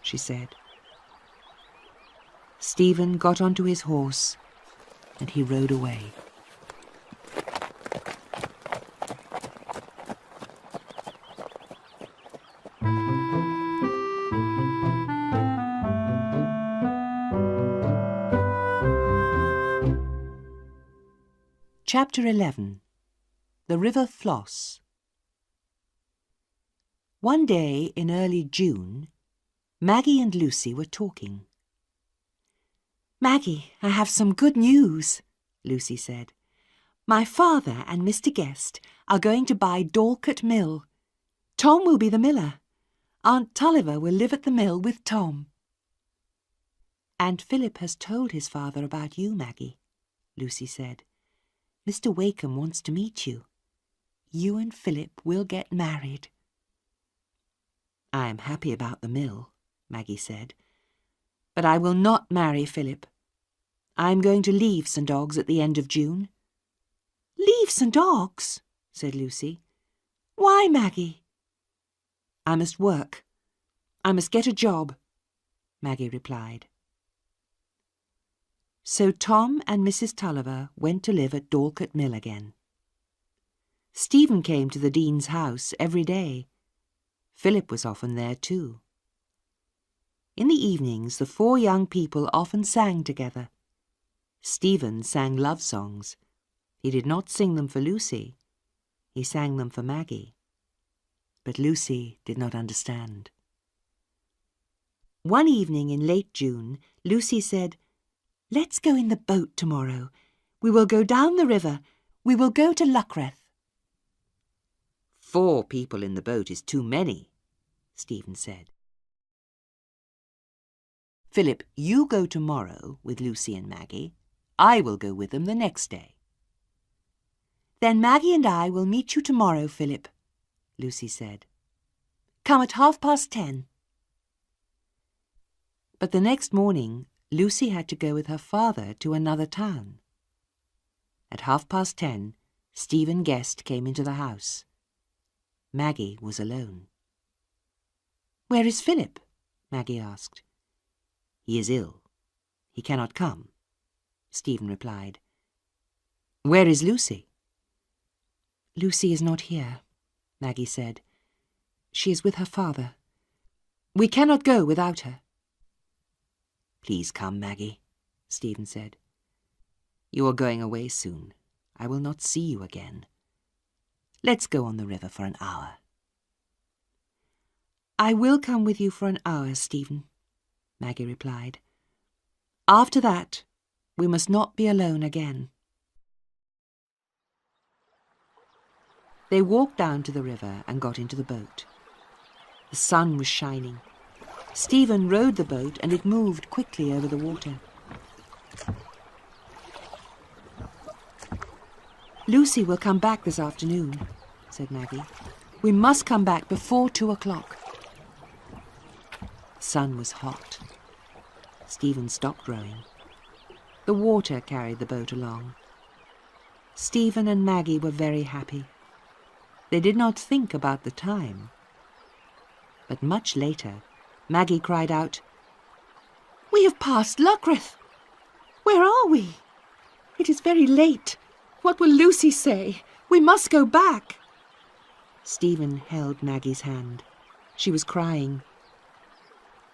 Speaker 1: she said. Stephen got onto his horse, and he rode away. Chapter 11. The River Floss. One day in early June, Maggie and Lucy were talking. "Maggie, I have some good news," Lucy said. "My father and Mr. Guest are going to buy Dorset Mill. Tom will be the miller. Aunt Tulliver will live at the mill with Tom." "And Philip has told his father about you, Maggie," Lucy said. "Mr. Wakeham wants to meet you. You and Philip will get married." "I am happy about the mill," Maggie said, "but I will not marry Philip. I am going to leave St. Ogg's at the end of June." "Leave St. Ogg's?" said Lucy. "Why, Maggie?" "I must work. I must get a job," Maggie replied. So Tom and Mrs. Tulliver went to live at Dorset Mill again. Stephen came to the Dean's house every day. Philip was often there too. In the evenings the four young people often sang together. Stephen sang love songs. He did not sing them for Lucy. He sang them for Maggie. But Lucy did not understand. One evening in late June, Lucy said, "Let's go in the boat tomorrow. We will go down the river. We will go to Luckreth." "4 people in the boat is too many," Stephen said. "Philip, you go tomorrow with Lucy and Maggie. I will go with them the next day." "Then Maggie and I will meet you tomorrow, Philip," Lucy said. "Come at 10:30. But the next morning, Lucy had to go with her father to another town. At 10:30, Stephen Guest came into the house. Maggie was alone. "Where is Philip?" Maggie asked. "He is ill. He cannot come," Stephen replied. "Where is Lucy?" "Lucy is not here," Maggie said. "She is with her father. We cannot go without her." "Please come, Maggie," Stephen said. "You are going away soon. I will not see you again. Let's go on the river for an hour." "I will come with you for an hour, Stephen," Maggie replied. "After that, we must not be alone again." They walked down to the river and got into the boat. The sun was shining. Stephen rowed the boat and it moved quickly over the water. "Lucy will come back this afternoon," said Maggie. "We must come back before 2 o'clock." The sun was hot. Stephen stopped rowing. The water carried the boat along. Stephen and Maggie were very happy. They did not think about the time. But much later, Maggie cried out, "We have passed Luckreth. Where are we? It is very late. What will Lucy say? We must go back." Stephen held Maggie's hand. She was crying.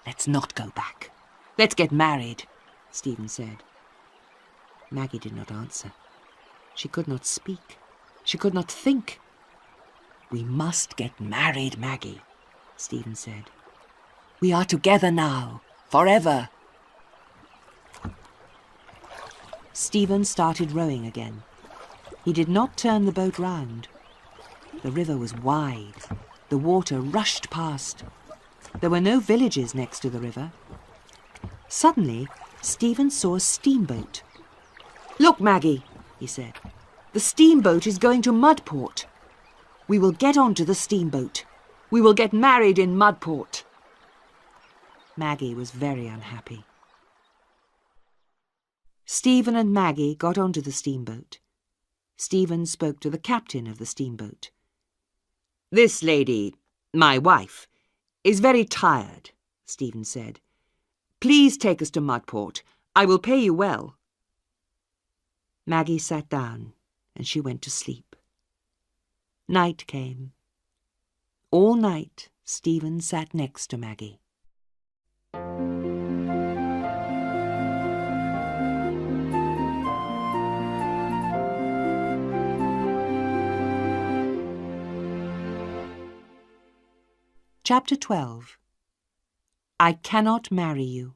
Speaker 1: "Let's not go back. Let's get married," Stephen said. Maggie did not answer. She could not speak. She could not think. "We must get married, Maggie," Stephen said. "We are together now, forever." Stephen started rowing again. He did not turn the boat round. The river was wide. The water rushed past. There were no villages next to the river. Suddenly, Stephen saw a steamboat. "Look, Maggie," he said. "The steamboat is going to Mudport. We will get onto the steamboat. We will get married in Mudport." Maggie was very unhappy. Stephen and Maggie got onto the steamboat. Stephen spoke to the captain of the steamboat. "This lady, my wife, is very tired," Stephen said. "Please take us to Mudport. I will pay you well." Maggie sat down and she went to sleep. Night came. All night, Stephen sat next to Maggie. Chapter 12. I Cannot Marry You.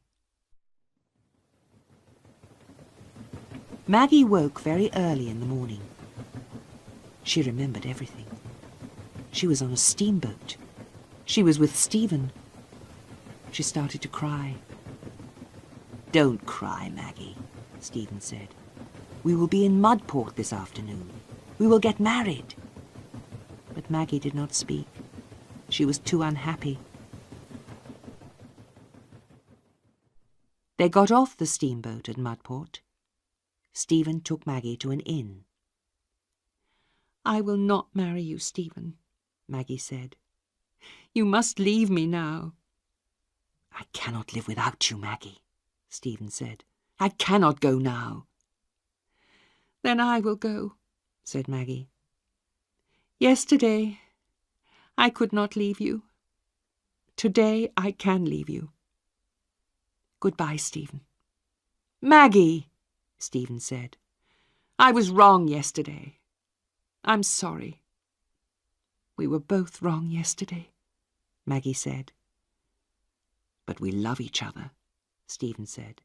Speaker 1: Maggie woke very early in the morning. She remembered everything. She was on a steamboat. She was with Stephen. She started to cry. "Don't cry, Maggie," Stephen said. "We will be in Mudport this afternoon. We will get married." But Maggie did not speak. She was too unhappy. They got off the steamboat at Mudport. Stephen took Maggie to an inn. "I will not marry you, Stephen," Maggie said. "You must leave me now." "I cannot live without you, Maggie," Stephen said. "I cannot go now." "Then I will go," said Maggie. "Yesterday I could not leave you. Today I can leave you. Goodbye, Stephen." "Maggie," Stephen said, "I was wrong yesterday. I'm sorry." "We were both wrong yesterday," Maggie said. "But we love each other," Stephen said.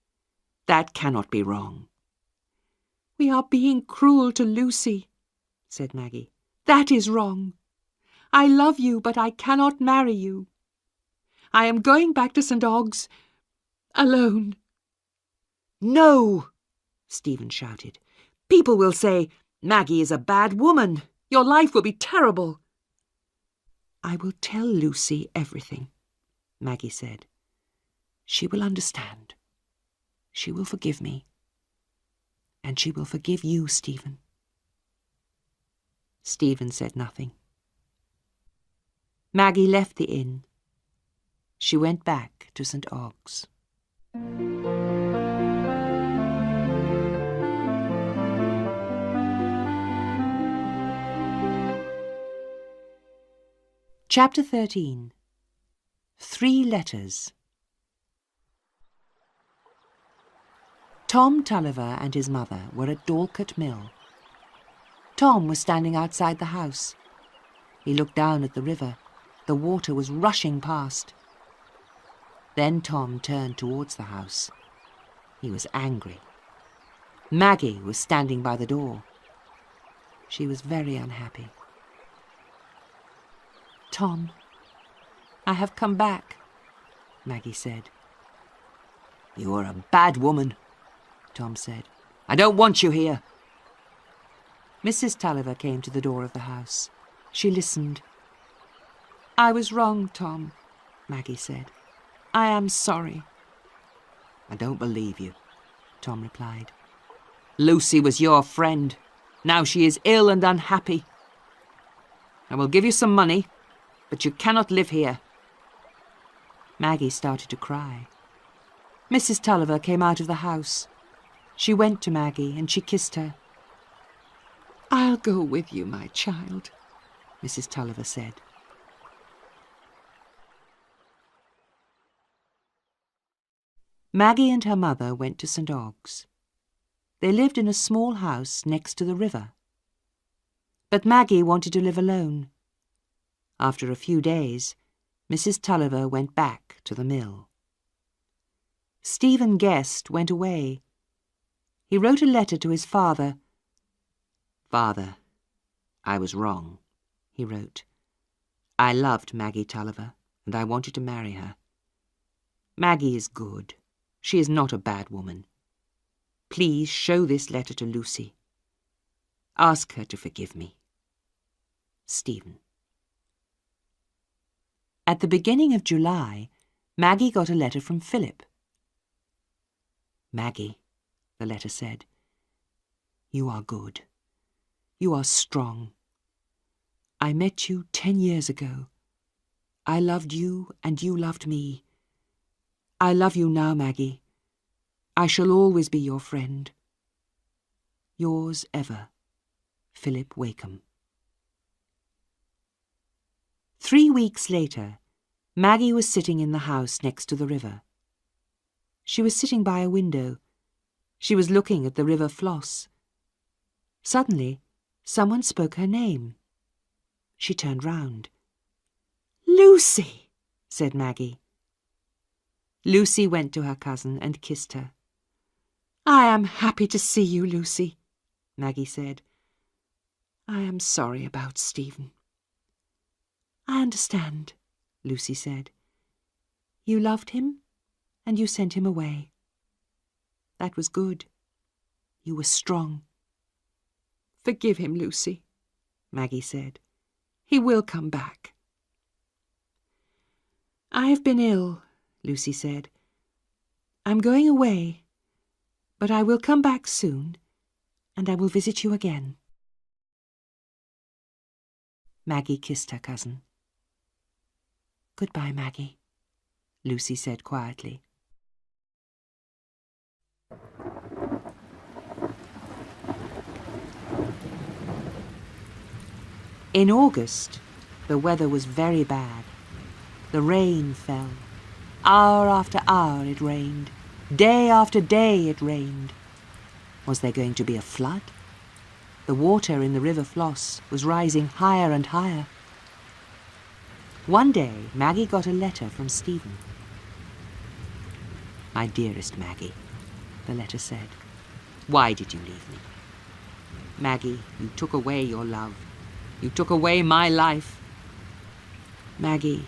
Speaker 1: "That cannot be wrong." "We are being cruel to Lucy," said Maggie. "That is wrong. I love you, but I cannot marry you. I am going back to St. Ogg's alone." "No!" Stephen shouted. "People will say, 'Maggie is a bad woman. Your life will be terrible.'" "I will tell Lucy everything," Maggie said. "She will understand. She will forgive me. And she will forgive you, Stephen." Stephen said nothing. Maggie left the inn. She went back to St. Ogg's. Chapter 13. 3 Letters. Tom Tulliver and his mother were at Dorlcote Mill. Tom was standing outside the house. He looked down at the river. The water was rushing past. Then Tom turned towards the house. He was angry. Maggie was standing by the door. She was very unhappy. "Tom, I have come back," Maggie said. You are a bad woman, Tom said. I don't want you here. Mrs. Tulliver came to the door of the house. She listened. I was wrong, Tom, Maggie said. I am sorry. I don't believe you, Tom replied. Lucy was your friend. Now she is ill and unhappy. I will give you some money, but you cannot live here. Maggie started to cry. Mrs. Tulliver came out of the house. She went to Maggie and she kissed her.
Speaker 2: I'll go with you, my child,
Speaker 1: Mrs. Tulliver said. Maggie and her mother went to St. Ogg's. They lived in a small house next to the river. But Maggie wanted to live alone. After a few days, Mrs. Tulliver went back to the mill. Stephen Guest went away. He wrote a letter to his father. Father, I was wrong, he wrote. I loved Maggie Tulliver, and I wanted to marry her. Maggie is good. She is not a bad woman. Please show this letter to Lucy. Ask her to forgive me. Stephen. At the beginning of July, Maggie got a letter from Philip. Maggie, the letter said, you are good. You are strong. I met you 10 years ago. I loved you and you loved me. I love you now, Maggie. I shall always be your friend. Yours ever, Philip Wakeham. 3 weeks later, Maggie was sitting in the house next to the river. She was sitting by a window. She was looking at the river Floss. Suddenly, someone spoke her name. She turned round. Lucy, said Maggie. Lucy went to her cousin and kissed her. I am happy to see you, Lucy, Maggie said. I am sorry about Stephen. I understand, Lucy said. You loved him, and you sent him away. That was good. You were strong. Forgive him, Lucy, Maggie said. He will come back. I have been ill, Lucy said. I'm going away, but I will come back soon, and I will visit you again. Maggie kissed her cousin. Goodbye, Maggie, Lucy said quietly. In August, the weather was very bad. The rain fell. Hour after hour it rained. Day after day it rained. Was there going to be a flood? The water in the river Floss was rising higher and higher. One day, Maggie got a letter from Stephen. My dearest Maggie, the letter said, why did you leave me? Maggie, you took away your love. You took away my life. Maggie,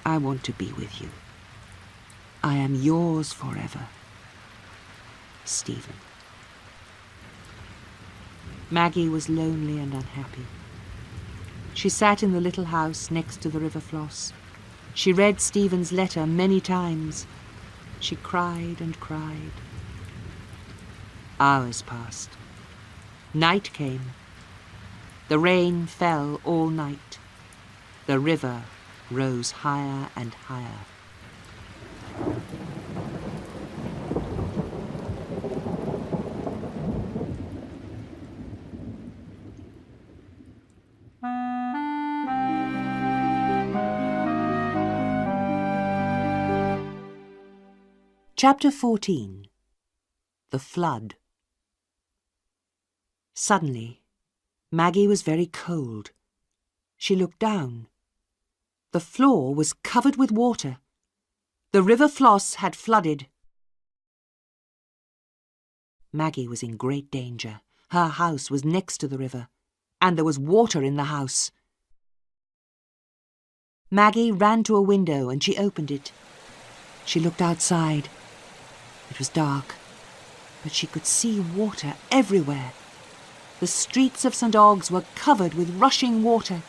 Speaker 1: I want to be with you. I am yours forever. Stephen. Maggie was lonely and unhappy. She sat in the little house next to the river Floss. She read Stephen's letter many times. She cried and cried. Hours passed. Night came. The rain fell all night. The river rose higher and higher. Chapter 14. The Flood. Suddenly, Maggie was very cold. She looked down. The floor was covered with water. The river Floss had flooded. Maggie was in great danger. Her house was next to the river, and there was water in the house. Maggie ran to a window and she opened it. She looked outside. It was dark, but she could see water everywhere. The streets of St. Ogg's were covered with rushing water.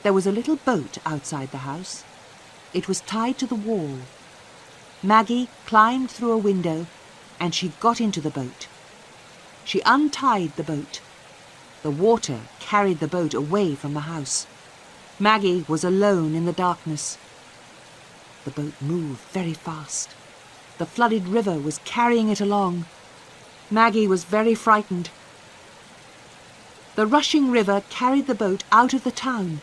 Speaker 1: There was a little boat outside the house. It was tied to the wall. Maggie climbed through a window and she got into the boat. She untied the boat. The water carried the boat away from the house. Maggie was alone in the darkness. The boat moved very fast. The flooded river was carrying it along. Maggie was very frightened. The rushing river carried the boat out of the town.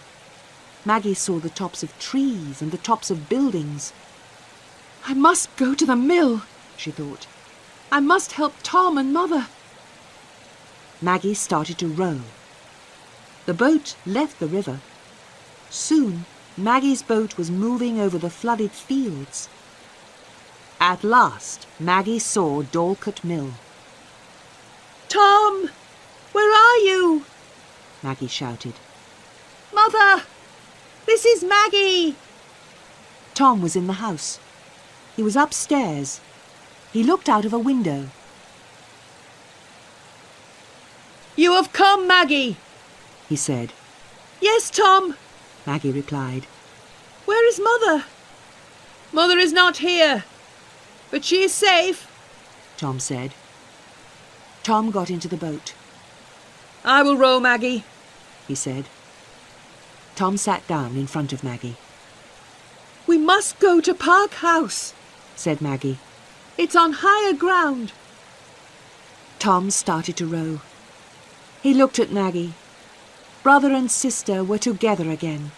Speaker 1: Maggie saw the tops of trees and the tops of buildings.
Speaker 2: I must go to the mill, she thought. I must help Tom and Mother.
Speaker 1: Maggie started to row. The boat left the river. Soon, Maggie's boat was moving over the flooded fields. At last, Maggie saw Dorlcote Mill.
Speaker 2: Tom, where are you?
Speaker 1: Maggie shouted.
Speaker 2: Mother, this is Maggie.
Speaker 1: Tom was in the house. He was upstairs. He looked out of a window.
Speaker 2: You have come, Maggie,
Speaker 1: he said.
Speaker 2: Yes, Tom,
Speaker 1: Maggie replied.
Speaker 2: Where is Mother? Mother is not here, but she is safe,
Speaker 1: Tom said. Tom got into the boat.
Speaker 2: I will row, Maggie,
Speaker 1: he said. Tom sat down in front of Maggie.
Speaker 2: We must go to Park House,
Speaker 1: said Maggie.
Speaker 2: It's on higher ground.
Speaker 1: Tom started to row. He looked at Maggie. Brother and sister were together again.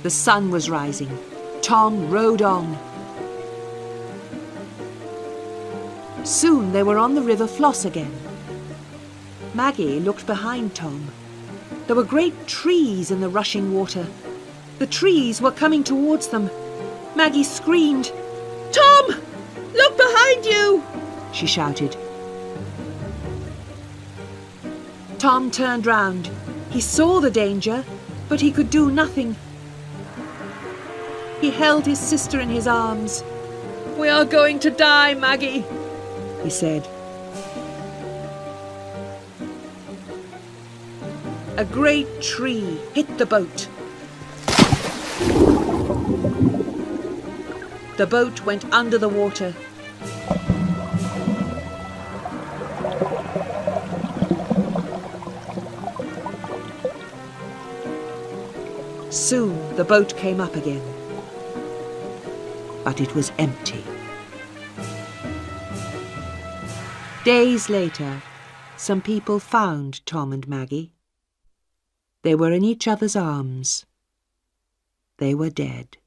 Speaker 1: The sun was rising. Tom rowed on. Soon they were on the river Floss again. Maggie looked behind Tom. There were great trees in the rushing water. The trees were coming towards them. Maggie screamed.
Speaker 2: Tom, look behind you,
Speaker 1: she shouted. Tom turned round. He saw the danger, but he could do nothing. He held his sister in his arms.
Speaker 2: We are going to die, Maggie,
Speaker 1: he said. A great tree hit the boat. The boat went under the water. Soon the boat came up again, but it was empty. Days later, some people found Tom and Maggie. They were in each other's arms. They were dead.